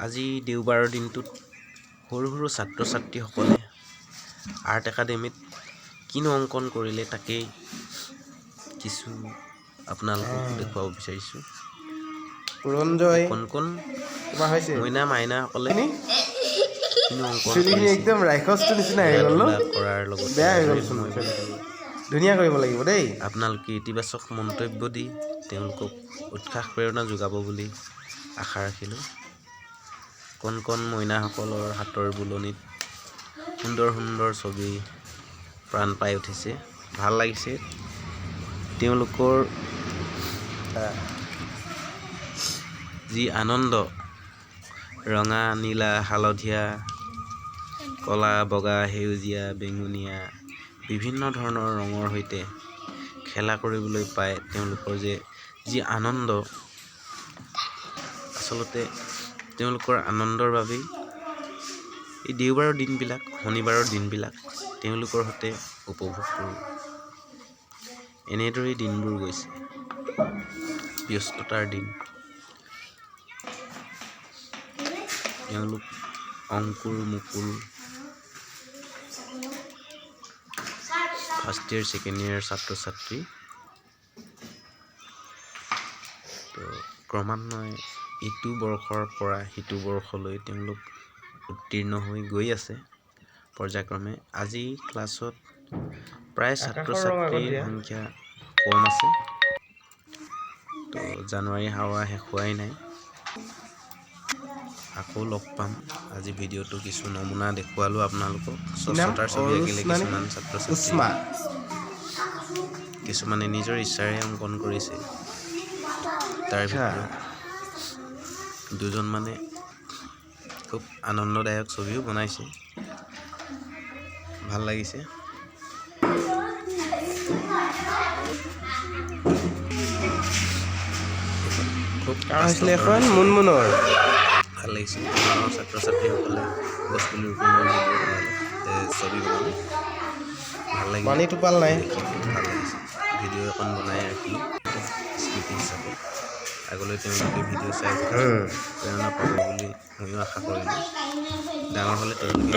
আজি দেওবাৰৰ দিনটোত সৰু সৰু ছাত্ৰ ছাত্ৰীসকলে আৰ্ট একাডেমীত কিনো অংকন কৰিলে তাকেই কিছু আপোনালোকক দেখুৱাব বিচাৰিছোঁ। পুৰঞ্জয় কণ কণ তোমাৰ হৈছে মইনা মাইনাসকলে কিনো অংকন চুলিখিনি কৰিছে একদম ৰাক্ষসটো নিচিনা হৈ গ'ল ন? কৰাৰ লগত বেয়া হৈ গ'ল চোন। ধুনীয়া কৰিব লাগিব দেই। আপোনালোকে ইতিবাচক মন্তব্য দি তেওঁলোকক উৎসাহ প্ৰেৰণা যোগাব বুলি আশা ৰাখিলোঁ। কণ কণ মইনাসকলৰ হাতৰ বুলনিত সুন্দৰ সুন্দৰ ছবি প্ৰাণ পাই উঠিছে, ভাল লাগিছে। তেওঁলোকৰ যি আনন্দ, ৰঙা নীলা হালধীয়া কলা বগা সেউজীয়া বেঙুনীয়া বিভিন্ন ধৰণৰ ৰঙৰ সৈতে খেলা কৰিবলৈ পায় তেওঁলোকৰ যি আনন্দ, আচলতে তেওঁলোকৰ আনন্দৰ বাবেই এই দেওবাৰৰ দিনবিলাক, শনিবাৰৰ দিনবিলাক তেওঁলোকৰ সৈতে উপভোগ কৰোঁ। এনেদৰেই দিনবোৰ গৈছে, ব্যস্ততাৰ দিন। তেওঁলোক Ankur Mukul first year second year ছাত্ৰ ছাত্ৰী। তো ক্ৰমান্বয়ে ইটো বৰ্ষৰ পৰা সিটো বৰ্ষলৈ তেওঁলোক উত্তীৰ্ণ হৈ গৈ আছে পৰ্যায়ক্ৰমে। আজি ক্লাছত প্ৰায় ছাত্ৰ ছাত্ৰীৰ সংখ্যা কম আছে। তো জানুৱাৰী হাৱা শেষ হোৱাই নাই, আকৌ লগ পাম। আজি ভিডিঅ'টো কিছু নমুনা দেখুৱালোঁ আপোনালোকক। স্বচ্ছতাৰ ছবি আঁকিলে কিছুমান ছাত্ৰ ছাত্ৰী, কিছুমানে নিজৰ ইচ্ছাৰে অংকন কৰিছে। তাৰ ভিতৰত দুজনমানে খুব আনন্দদায়ক ছবিও বনাইছে, ভাল লাগিছে। খুব এখন মুনমুনৰ ভাল লাগিছে। ছাত্ৰ ছাত্ৰীসকলে গছপুলি ৰোপণৰ ছবি বনালে, ভাল লাগিল। পানী টোপাল নাই, ভাল লাগিছে। ভিডিঅ' এখন বনাই ৰাখিলোঁ স্মৃতি হিচাপে। আগলৈ তেওঁলোকে ভিডিঅ' চাই প্ৰেৰণা পাব বুলি ময়ো আশা কৰিলোঁ। ডাঙৰ হ'লে তেওঁলোকে